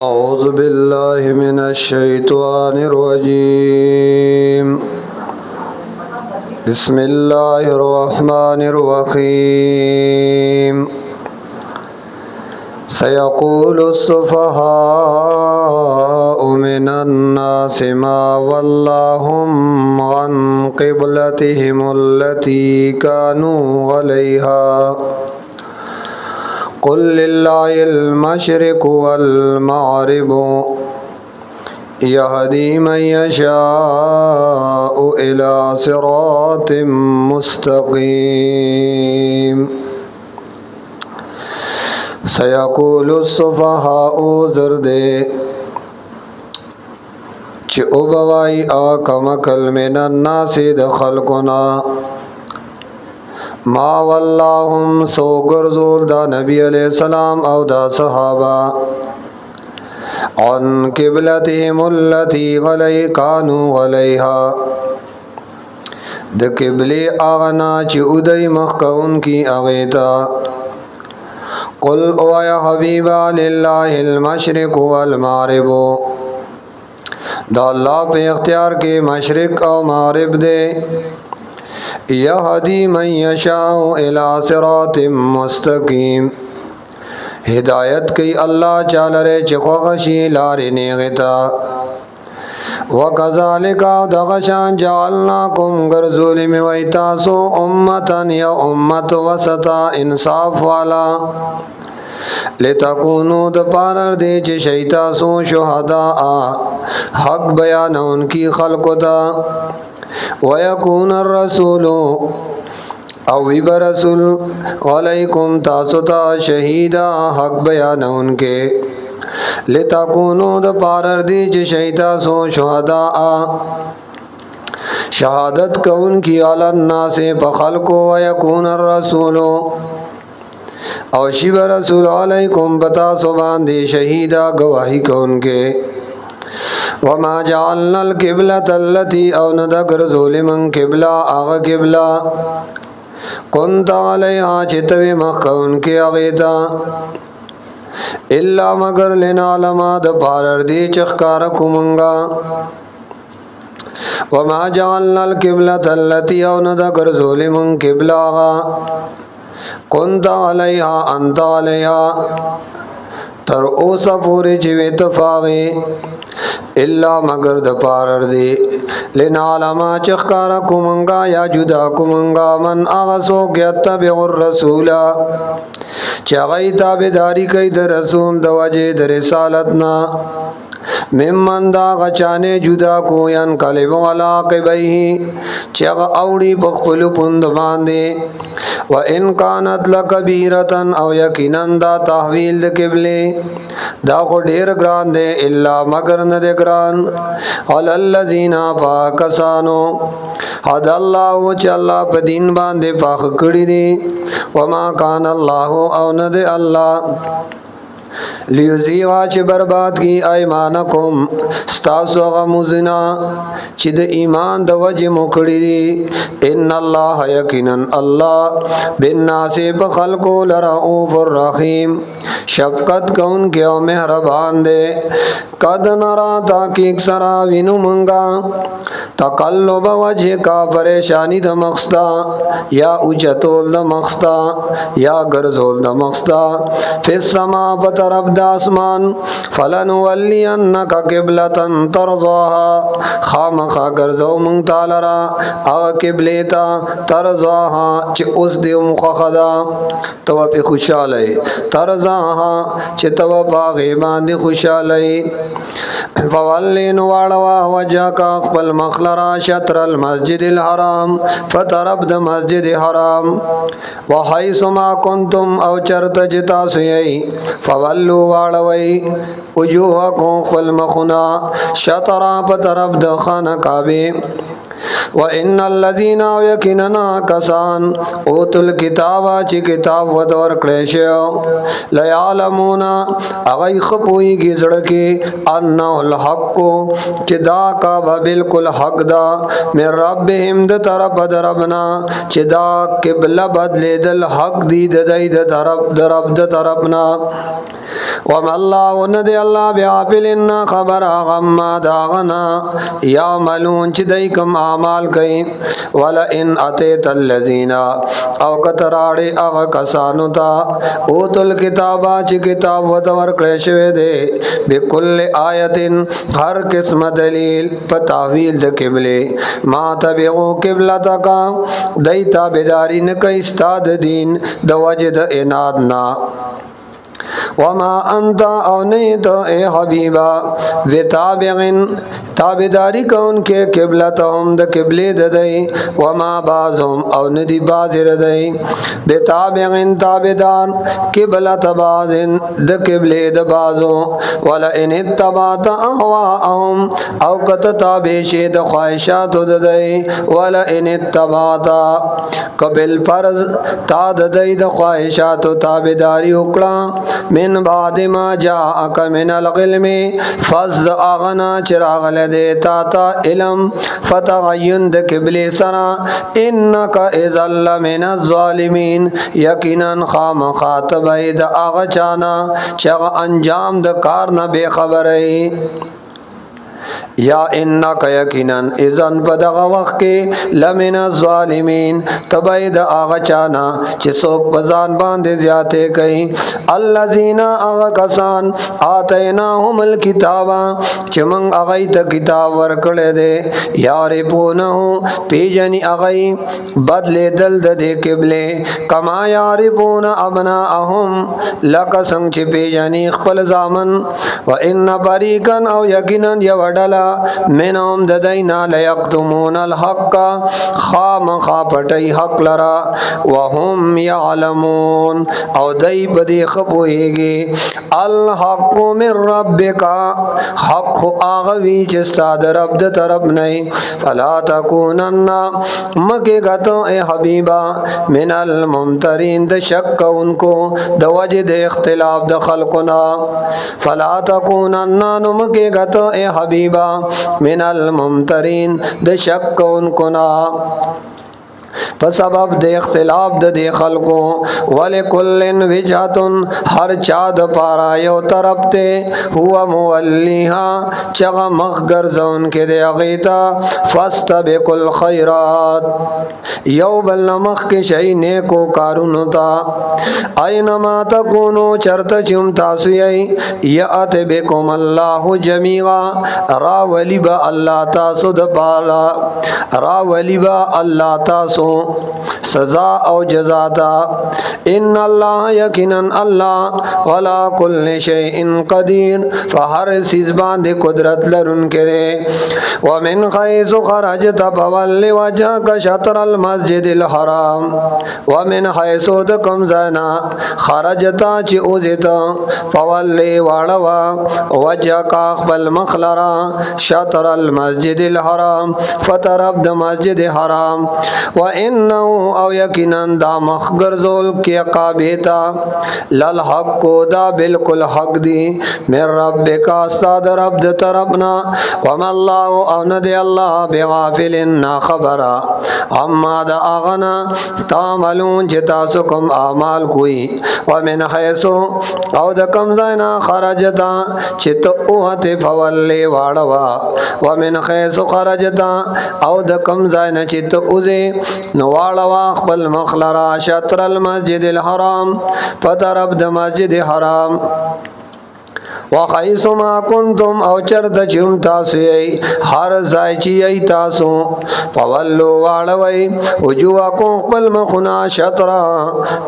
أعوذ بالله من الشيطان الرجيم. بسم الله الرحمن الرحيم. سيقول السفهاء من الناس ما ولاهم عن قبلتهم التي كانوا عليها قل لله المشرق والمغرب يهدي من يشاء إلى صراط مستقيم. سيقول السفهاء زردے چه اوبوائی آکمکل من الناس دخلقنا ما واللہم سو گرزول دا نبی علیہ السلام او دا صحابہ عن قبلتهم التي غلی کانو غلیها دا قبلی آغنا چی ادئی مخکون کی اغیتا قل او یا حبیبا للہ المشرق والمغرب دا اللہ پہ اختیار کے مشرق او مغرب دے یہدی من یشاء الی صراط مستقیم ہدایت کی اللہ چالرے چخوغشی لاری نیغتا وکذالک دغشان جعلناکم گرزول مویتاسو امتا یا امت وسطا انصاف والا لتکونو دپارر دے چھ شیطاسو شہداء حق بیانون کی خلقتا وَيَكُونَ الرَّسُولُ او وی برسول علیکم تاسوتا شہیدا حق بیانون کے لتکونو دا پارر دی چھ شہیداسو شہداء شہادت کون کی علی الناس پخلقو وَيَكُونَ الرَّسُولُ او شی برسول علیکم بتاسو باندی شہیدا گواہی کون کے وما جعلنا القبلة التي او ندگر ظلمن قبلہ آغا قبلہ کنت علیہا چتوی مخون کی اغیتا الا مگر لنعلما دپارر دی چخکارکو منگا وما جعلنا القبلة التي او ندگر ظلمن قبلہ آغا کنت علیہا انت علیہا تر اوسا پوری چوی تفاغی الا مگر دپارر دی لنعلما چخکارا کمنگا یا جدا کمنگا من اغسوک یتبع الرسولا چغی تابداری کئی در رسول دواجه در رسالتنا ممن دا غچانے جدا کو ینقلب علا قبیہی چغ اوڑی بخفل پند باندے و ان کانت لکبیرتن او یقینن دا تحویل دا قبلے دا خو ډیر گران دے الا مگر ندے گران علی الذین پاکسانو حد اللہ چ اللہ پا دین باندے پاک کڑی دی وما کان اللہ او ندے اللہ لیوزیغا چھ برباد کی ایمانکم ستاسو غموزنا چھ د ایمان د وجہ مکڑی دی ان اللہ یقیناً اللہ بالناس بخلقو لرعوف الرحیم شفقت کون کے او مہربان دے قد نرا تاکیق سرا وینو منگا تقلب وجہ کا پریشانی د مخستا یا اجتول د مخستا یا گرزول د مخستا فی السما طرف د اسمان فلنولینک قبلة ترضاها خامخا گرزو مونږ تعالی را هغه قبله ته ترضاها چې اوس دې مخخدا تو په خوشاله ترضاها چې تو په باندې خوشاله فولین واړوا وجهک خپل مخلرا شطر المسجد الحرام فطرف د مسجد حرام وحيث ما کنتم او چرت جتا سوی فولو واړوي وجوهکم خپل مخنا شطرا په طرف د خانه کعبه وَإِنَّ الَّذِينَ يَكِنَنَا كَسَانْ اوتُوا الْكِتَابَ چې کتاب ودور کړی شو لَيَعْلَمُونَ اغی خپویږي زړه کې انه الحق چې دا کا بالکل حق دا من ربهم د طرف د ربنا چې دا قبله بدلیدل حق دی د دای د طرف د طرفنا وما الله ندی الله بیافلن خبر غما داغنا یعملون چې دای کوم اعمال کوي ولا ان اتیت الذین او کتراړي هغه کسانو ته اوتل کتابا چې کتاب ودور کړی شوی دی بكل آیتن هر قسم دلیل په تعویل د قبله ما تبعو قبلتک دای تابعداري نه کوي استاد دین د وجد اناد نا وما انت او نیت اے حبیبا وتابعن تابعداری کون کے قبلتهم د قبله ددئی وما بعضهم او ندی باز ردئی بتابعن تابعدار قبلت بعضن د قبله د بعضو ولا ان اتبعت اهواهم او کت تابع شه د خواہشات ددئی ولا ان اتبعت قبل فرض تا ددئی د خواہشات تابعداری وکړه من بعد ما جاءك من العلم فز اغنا چراغ لدیتا تا علم فتغین د قبله سرا انك اذا من الظالمین یقینا خام خاطب د اغ چانا چغ انجام د کار نه بے خبرئی یا انک یقینا اذن بدغ وقت کې لمن الظالمین تبید آغا چانا چې څوک بزان باندې زیاته کوي الذین آغا کسان آتیناهم الکتاب چې موږ هغه ته کتاب ورکړی دی یعرفونه پیجنی هغه بدلیدل د دې قبله کما یعرفون ابناءهم لک څنګه چې پیجنی خپل ځامن و ان فریقا او یقینا یوډلا منهم ددینا لیقتمون الحق خام خاپٹی حق لرا وهم یعلمون او دی بدی خپوئیگی الحق من ربک حق آغوی چستا در رب د طرف نئی فلا تکونن مکی گتو اے حبیبا من الممترین د شک انکو د وجد اختلاف د خلقنا فلا تکونن نمکی گتو اے حبیبا من الممترین د شک انکو نا په سبب د اختلاف د خلقو ولکلن وجهتن هر چا د پارا یو طرف ته هو مولیها چغه مخگر زون کې د اغیتا فاستبقوا الخيرات یو بل مخ کې شي نیکو کارونو تا اينما تکونو چرته چم تاسو یې یات بكم الله جميعا را ولبا الله تاسو د پالا را ولبا الله تاسو سزا او جزا دا ان الله یقینا الله ولا کل شیء قدیر فهر چیز باندې قدرت لرونکې ومن حيث خرجت فول وجهك شطر المسجد الحرام ومن حيث دکم زنا خرجت چې اوزت فول واړوا وجهك خپل مخلرا شطر المسجد الحرام فترب د مسجد حرام وانه او یقینا دا مخغرزول کی عقابتا للحق دا بالکل حق دی من ربک استاد رب د طرفنا وما الله او ندی الله بغافل نا خبر اما دا اغنا تعملون جتا سکم اعمال کوئی ومن حيث او د کم زینا خرجتا چت اوت فولی واړوا ومن حيث خرجتا او د کم زینا چت اوزه نواړوا خپل مخلرا شطر المسجد الحرام فطرف د مسجد حرام وحيث ما كنتم او چرد چم تاسو هر ځای چې تاسو فولوا واړوي وجوهکم خپل مخنا شطر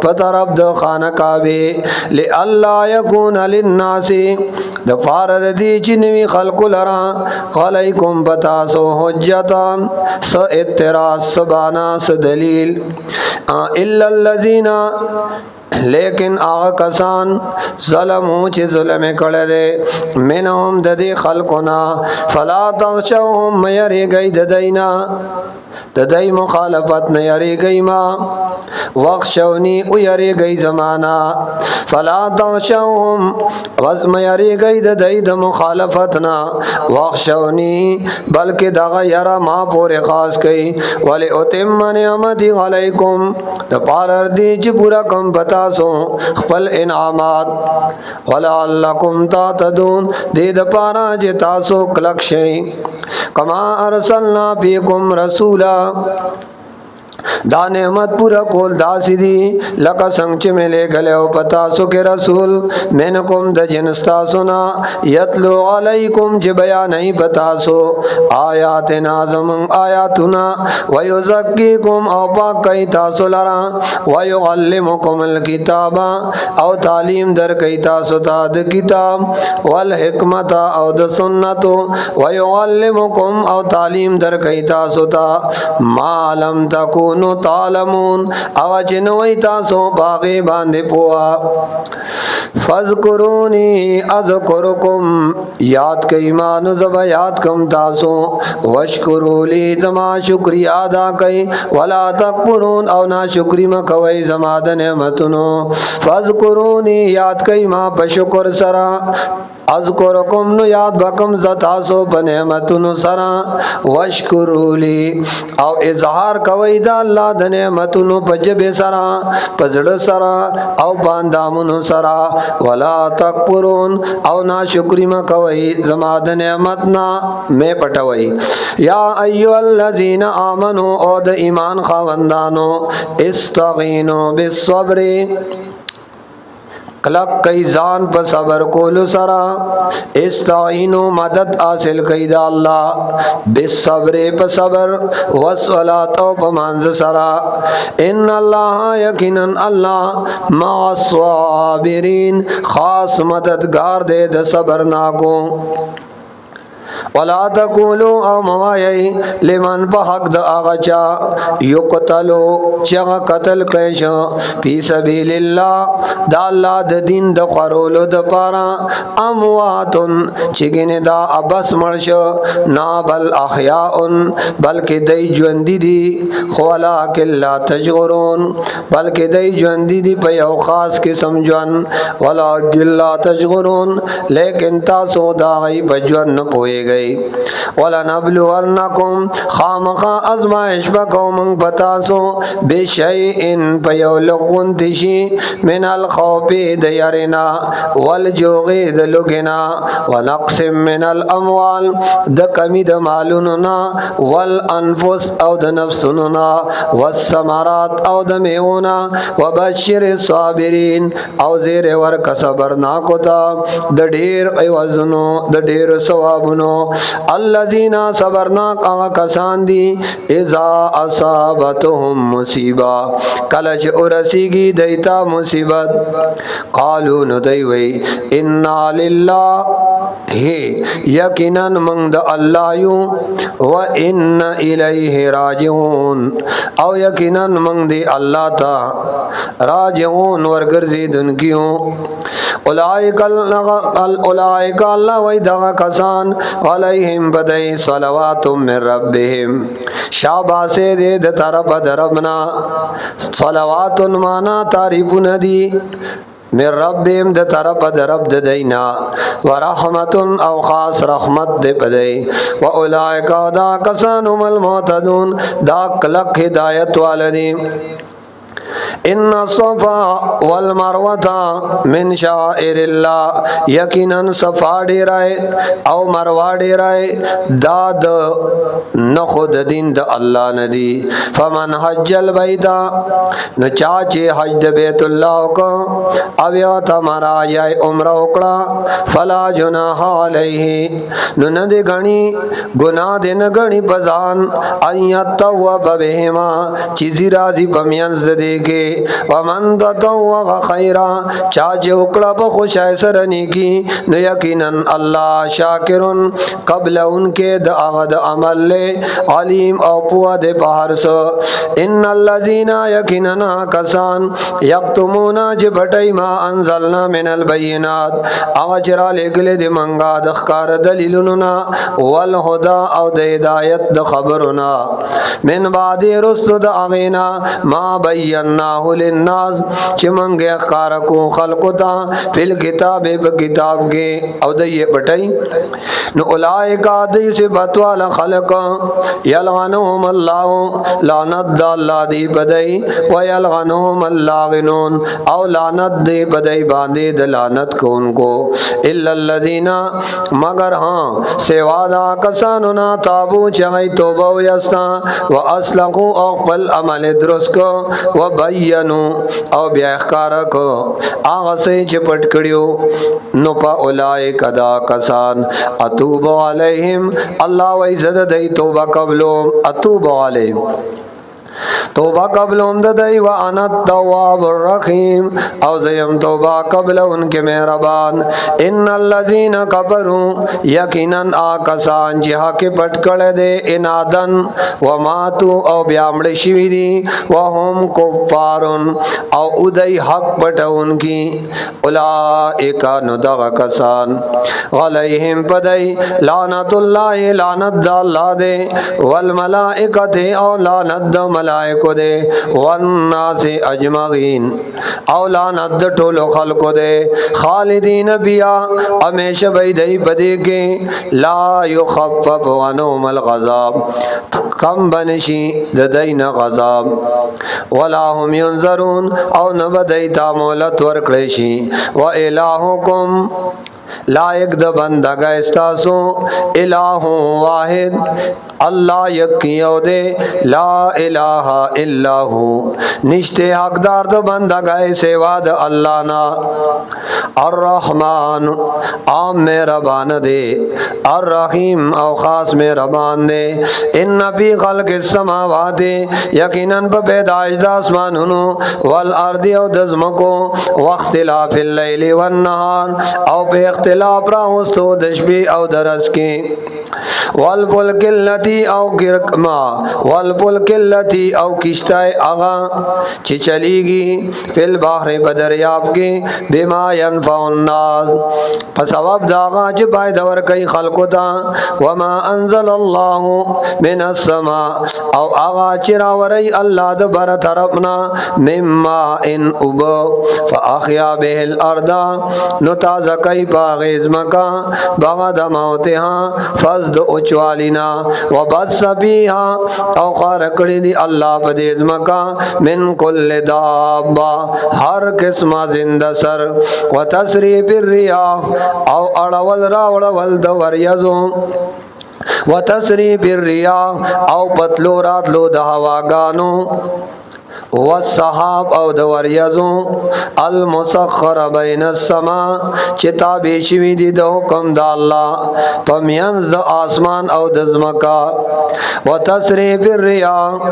فطرف د خانه کعبه لالا يكون للناس د فارد دي چې نوی خلق لرا علیکم بتاسو حجتان س اعتراض سبانا س دلیل الا الذين لیکن آغا کسان ظلمو چې ظلم کړه دے منهم د دې خلقنا فلا تغشوهم مېریږئ د دینا د دای مخالفت نه یریږئ ما واخشونی او یریږئ زمانا فلا تغشوهم وز مېریږئ د دای د مخالفت نه واخشونی بلکې دغه یرا ما پورې خاص کړي ولی اتم نعمتي علیکم د پارر دی چې پورا کوم پتا سو خپل انعامات ولعلکم تعتدون دې د پارا چې تاسو کلک شئ کما ارسلنا فیکم رسولا دا نعمت پورا کول داسی دی لکا سنگ چه ملے گلے و پتاسو کے رسول منکم دا جنستا سنا یتلو علیکم چه بیانی پتاسو آیات نازم آیاتنا ویزکیکم او پاک کئی تاسو لرا ویعلمکم الکتابا او تعلیم در کئی تاسو تا دا کتاب والحکمتا او دا سنتو ویعلمکم او تعلیم در کئی تاسو تا ما لم تکو نو تعلمون او چنوی تاسو باغی باندې پوا فذکرونی اذکرکم یاد کئی مانو زب یاد کم تاسو وشکرولی زما شکری ادا کئی ولا تکبرون او نا شکری مکوی زما د نعمتونو فذکرونی یاد کئی ما پشکر سرا اذکرکم نو یاد بکم زتاسو بنعمتونو سرا وشکرولی او اظہار کوي دا الله د نعمتونو پجب سرا پزړه سرا او باندامونو سرا ولا تکبرون او نا شکری ما کوي زما د نعمتنا میں پټوي یا ایو الذین آمنو او د ایمان خاوندانو استعینوا بالصبر کلک کئی ځان په صبر کولو سرا استعینو مدد حاصل کئی دا اللہ بالصبر په صبر والصلاة او په مانځ سرا ان اللہ یقینا اللہ مع الصابرین خاص مددگار دے د صبر ناکو ولا تقولوا او موایي لمن بحق د اغچا یقتلوا چغه قتل کړي فی سبیل الله دا الله د دین د خورولو د پارا امواتن چګنه دا ابس مرشو نا بل احیاء بلکې دای ژوند دي خولا کلا تشعرون بلکې دای ژوند دي په یو خاص قسم ژوند ولا کلا تشعرون لیکن تاسو دا غي بجوان نه پويږئ ولنبلونکم خامخا ازمائش بکو من بتاسو بشیئن پیو لغون تشی من الخوف دیارنا والجوغ دلگنا ونقص من الاموال دکمی دمالوننا والانفس او دنفسننا والسمرات او دمیونا وبشر الصابرین او زیر ورک صبرناکو تا دیر عوضنو دیر ثوابنو الذین صبرناک آغا کسان دی اذا اصابتهم مصیبہ کلچ ارسیگی دیتا مصیبت قالو ندیوی انا للہ یقینا من دا اللہ یو و ان الیہ راجعون او یقینا من دی اللہ تا راجعون ورگرزی دن کیوں اولائک اللہ وی دغا کسان علیہم بدئی صلوات من ربهم شابہ سے دے د طرف دربنا صلوات مانا تعریف ندی من ربهم د طرف درب دینا ورحمت او خاص رحمت دے پدئی و اولئک دا کسان هم المعتدون دا کلک ہدایت والدی ان الصفا والمروه من شعائر الله یقینا صفا ډیرای او مروه ډیرای دا د نخود دین د الله ندی فمن حج البیت نو چا چې حج د بیت الله کو او یا تمرا یا عمره وکړه فلا جناح علیه نو نه دی غنی ګناه دې نه غنی پزان ایت توب بهما چې زیرا دی پمینز دې کې ومن تطوع خیرا چا چې وکړه په خوشای سره نیکی نو یقینا الله شاکرون قبل انکه د هغه د عمل له علیم او پوه د په هر څه ان الذين یقینا کسان یکتمون چې پټای ما انزلنا من البینات هغه چې را لګلې د منګه د ښکار دلیلونو والهدى او د هدایت د خبرنا من بعد رسل د اغینا ما بیناه للناس چې منګه ښکار کو خلق ته فل کتاب په کتاب کې او د یې پټای نو اولائک د صفات والا خلق یلعنهم الله لعنت الله دی بدای و یلعنهم اللاعنون او لعنت دی بدای باندې د لعنت کوونکو الا الذين مگر ہاں سوا دا کسانو نا تابو چغی توبہ ویستا و اصلقو او قبل عمل درست کو و بینو او بیا اخکارا کو آغا سے چپٹ کریو نو پا اولائک دا کسان اتوب علیہم اللہ ویزد دی توبہ قبلو اتوب علیہم توبہ قبل امددائی و انا التواب الرحیم او زیم توبہ قبل ان کے مہربان ان الذین کفروا یقینا آکسان جہا کے پٹ کڑے دے انادن و ماتو او بیامڑ شوی دی و هم کفارن او ادائی حق پٹ ان کی اولائک ندغ کسان غلیہم پدائی لعنت اللہ لعنت دا اللہ دے والملائکت او لعنت دا ملائکو دے والناس اجمعین او لعنت دا ٹولو خلقو دے خالدین بیا ہمیشہ بیدئی بدے کے لا یخفف عنہم الغضاب کم بنشی ددین غضاب ولا هم ینظرون او نبدئی تامولت ورکڑشی و الہکم لائق د بندگا استاسو الہ واحد اللہ یکیو دے لا الہ الا ہو نشتے حقدار د بندگا سوا د اللہ نا الرحمن عام مہربان دے الرحیم او خاص مہربان دے ان فی خلق السماوات یقینا پیدائش د اسمانونو والارض او دزمکو واختلاف اللیل والنهار او پہ اختلاف راوستو دشبی او درس کی والفلک اللتی او گرکما والفلک اللتی او کشتای اغا چی چلی گی فی البحر بدریاب کی بما ینفع الناس پس سبب داغا چی پایدور کئی خلقو تا وما انزل اللہ من السماء او اغا چی راوری اللہ دبر طرفنا مما ان ابو فاخیا به الارض نتازا کئی پاغیز مکا بغد موتها فزد اچوالینا وبس بیها او خارکڑی دی اللہ پدیز مکا من کل دابا ہر قسم زندہ سر وتصریف الریاح او اڑول راوڑول دوریزو وتصریف الریاح او پتلو راتلو دہواگانو والصحاب او دوریزو المسخر بین السماء چتابی شوی دی دو حکم دا اللہ پمینز دا آسمان او دزمکا وتصریف الریاح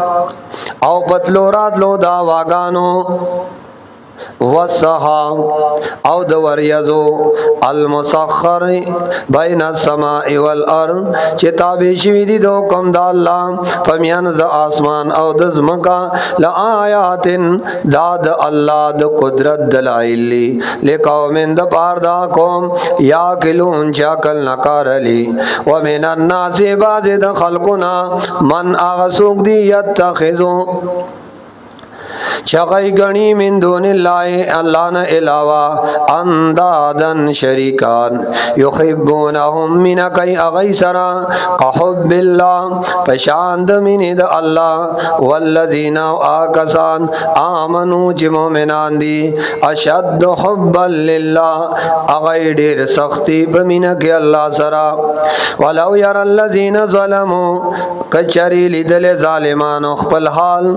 او پتلورات لو دا واگانو والصحاب او دوریزو المسخر بین السماء والارض چتابی شوی دی دو کم دا اللہ فمیانز دا آسمان او دزمکا لآیات داد اللہ دا قدرت دلائلی لقوم دا پار دا قوم یاکلون چاکل نکارلی ومن الناس باز دا خلقنا من آغسوک دی یتخذو چغی گنی من دون اللہ اللہ نا علاوہ اندادن شریکان یحبونہم من کئی اغی سرا قحب اللہ پشاند من دا اللہ والذین آکسان آمنو چی مومنان دی اشد حبا للہ اغی دیر سختی بمن کی اللہ سرا ولو یر الذین ظلمو کچری لدل ظالمان اخپل حال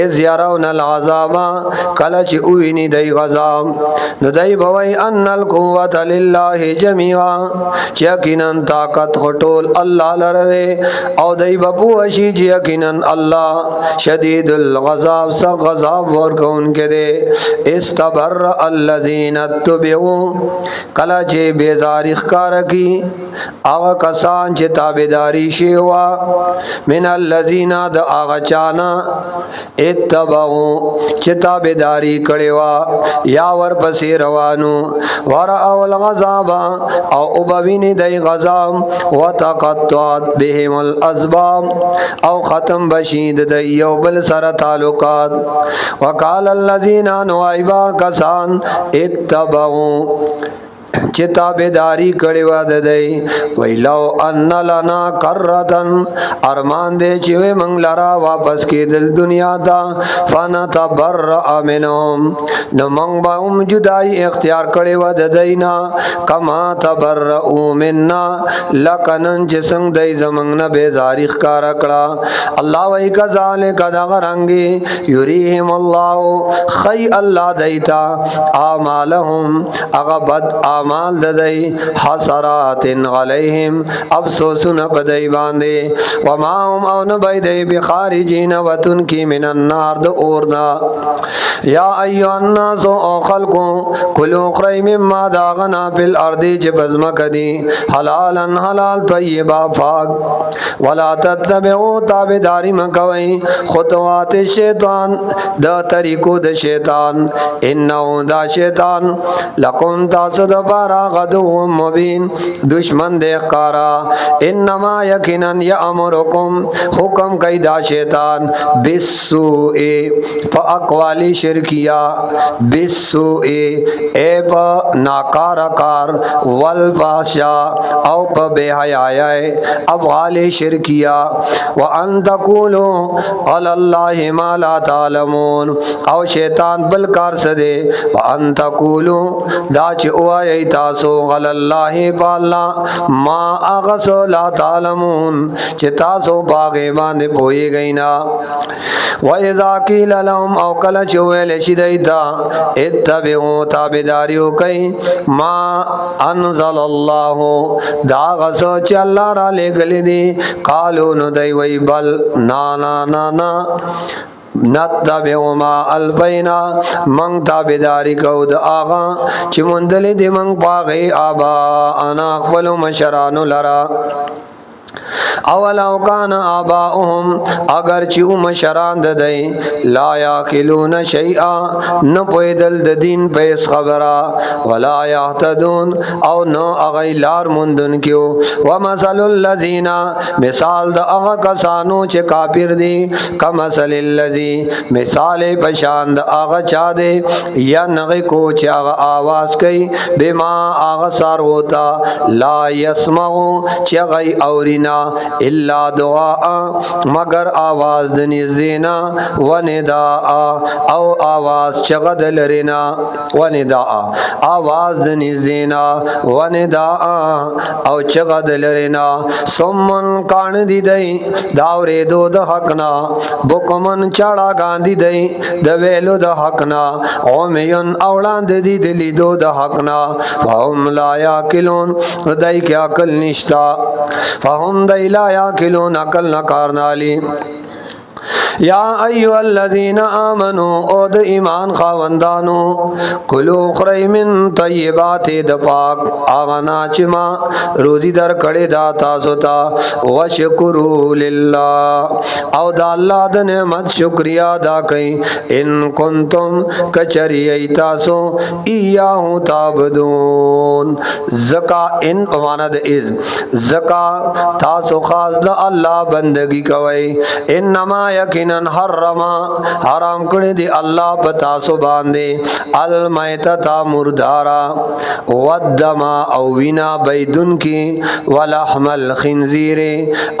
از یرون العذاب کله چې اویني دی غذاب نو دی بوي ان القوت لله جميعا چې یقینا طاقت خټول الله لره او دی بپو شي چې یقینا الله شدید الغضب سخت غضب ورکون کړي استبر الذين اتبعوا کله چې بیزاری ښکار کی هغه کسان چې تابعداري شي وا من الذين د هغه چانا اتبعوا چې تابعداري کړي وا یا ور پسې روانو ور اول غضب او وبوینه دی غضب وتقطعت بهم الاسباب او ختم بشید د یو بل سره تعلقات وقال الذين نوایبا کسان اتبعوا چې تابعداري کړي و د دی ویلو ان لنا کرتن ارمان دې چې موږ لرا واپس کېدل دنیا ته فنتبرأ منهم نو موږ به هم جدای اختیار کړي و د دینا کما تبرؤوا منا لکنن چې څنګه دای زمنګ نه بیزاری ښکارا کړه الله وای کذالک دغه رنګي یریهم الله خی الله دیتا اعمالهم هغه بد اعمال ددای حسرات علیہم افسوسنا بدای باندې وما هم او نبیدای بخارجین وتن کی من النار د اورنا یا ایها الناس او خلقو کلوا خری مما داغنا فی الارض جبزم کدی حلالا حلال طیبا پاک ولا تتبعوا تابعداری مکوئ خطوات الشیطان د طریقو د شیطان انه دا شیطان لکم تاسو د غدو مبین دشمن دے قارا انما یقینا یامرکم حکم کیدا شیطان بالسوء فاقوالی شرکیہ بالسوء اے پا ناکارکار والفحشا او پا بے حیائی افعال شرکیہ وان تقولوا علی اللہ ما لا تعلمون او شیطان بلکار سدے وان تقولوا دا چی اوائی تاسو غل الله بالله ما اغسو لا تعلمون چې تاسو باغې باندې پوي غینا و اذا قيل لهم او کله چې ویل شي دیتا اتبعوا تابعداریو کوي ما انزل الله دا غسو چې الله را لګل دي قالو نو دی وی بل نا نا نا نا نتبعو ما البینا منگ تابداری کو دا آغا چی مندلی دی منگ پاغی آبا انا اخفلو مشرانو لرا اولو کان آباؤهم اگر چی او مشران ددئی لا یاکلون شیئا نپویدل دین پیس خبرا ولا یحتدون او نو اغی لار مندن کیو ومثل اللذین مثال دا اغا کسانو چی کافر دی کمثل اللذی مثال پشاند اغا چا دے یا نغی کو چی اغا آواز کئی بما اغا سار ہوتا لا یسمعو چی اغی اورینا الا دعاء مگر آواز دنیزینا و نداء او آواز چغد لرنا و نداء آواز دنیزینا و نداء او چغد لرنا سمن کان دی دی داوری دو د حقنا بکمن چاڑا گاندی دی د ویلو د حقنا عمیون اولاند دی دلی دو د حقنا فهم لا یاکلون دای کیا عقل نشتا فهم دی لا یاکلون عقل نکارنالی یا ایها الذین آمنوا او د ایمان خاوندانو کلو خری من طیبات د پاک اغنا چما روزی در کړه دا تاسو ته وشکرو لله او د الله د نعمت شکریا ادا کئ ان کنتم کچری تاسو ایاه تعبدون زکا ان امانت از زکا تاسو خاص د الله بندگی کوي انما یقینا حرم حرام کړی دی الله پتا سو باندې المیتتا مردارا ودم او وینا بيدن کی ولحم الخنزیر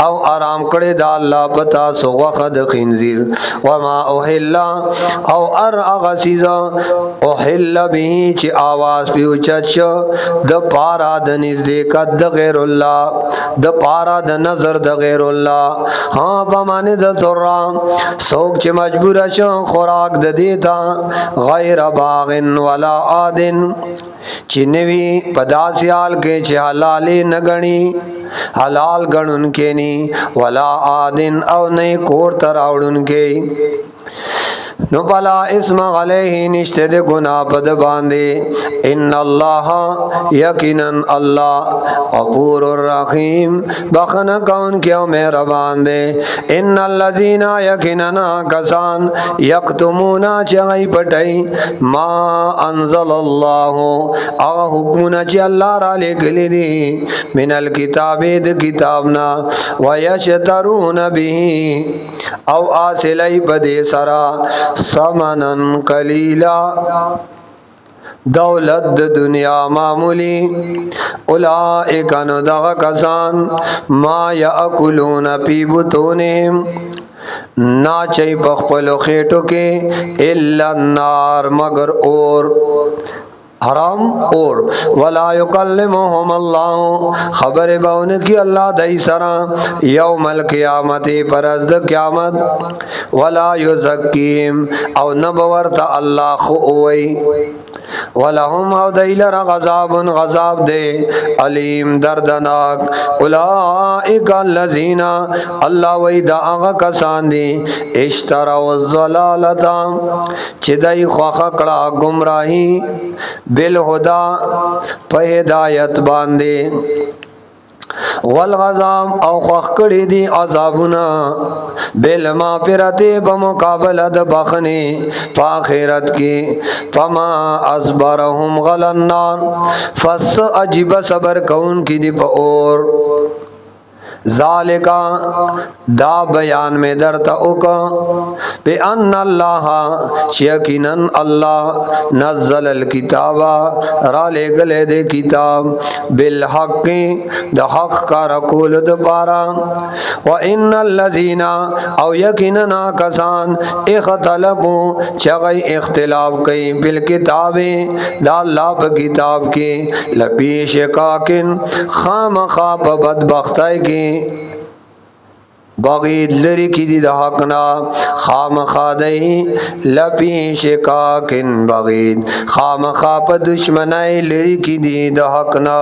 او حرام کړی دی الله پتا سو وخد خنزیر وما اوحل او ار اغسیز اوحل به چې आवाज پیوچچ د پارا د نږدې کد غیر الله د پارا د نظر د غیر الله ها پمانه د ترام سوک چې مجبور شو خوراک د دیتا غیر باغن ولا عادن چې نوی پداسیال کې چې حلال نګنی حلال غنون کې ني ولا عادن او نه کور تر اورون کې نو بلا اسم علیہ نشتے دے گناہ پد باندے ان اللہ یقینا اللہ غفور الرحیم بخنا کون کیوں مہربان دے ان الذین یقینا کسان یکتمون چغی پٹئی ما انزل اللہ اغا حکمنا چی اللہ را لکلی دی من الکتاب د کتابنا ویشترون به او آسلی پدے سرا ثمنن قلیلا دولت د دنیا معمولی اولئک نو دغه کسان ما یاکلون فی بطونهم ناچي پخپلو خېټو کې الا النار مگر اور حرام اور ولا یکلمهم الله خبر باون کی اللہ دای سرا یوم القیامت پرز د قیامت ولا یزکیم او نبورت الله خو وی ولهم او دیلر غضاب دے علیم دردناک اولئک الذین اللہ ویدا آغا کسان دی اشتروا الضلالتا چی دی خوخکڑا گمراہی بالہدا پہ ہدایت باندے والغضام او خوخ کړي دي عذابنا بالما پرته بمقابله د بخنه په آخرت کې فما اصبرهم غلنار فس عجب صبر کون کی دی په اور ذالکا دا بیان میں درتا اوکا بے ان اللہ یقیناً اللہ نزل الکتاب را لے گلے دے کتاب بالحق دا حق کا رکول دا پارا و ان الذین او یقیناً کسان اختلفو چغی اختلاف کئی بالکتاب دا اللہ پا کتاب کی لپیش کاکن خام خواب بدبختائی کی بغید لری کی دی دا حقنا خام خادئی لپی شکاکن بغید خام خواب دشمنائی لری کی دی دا حقنا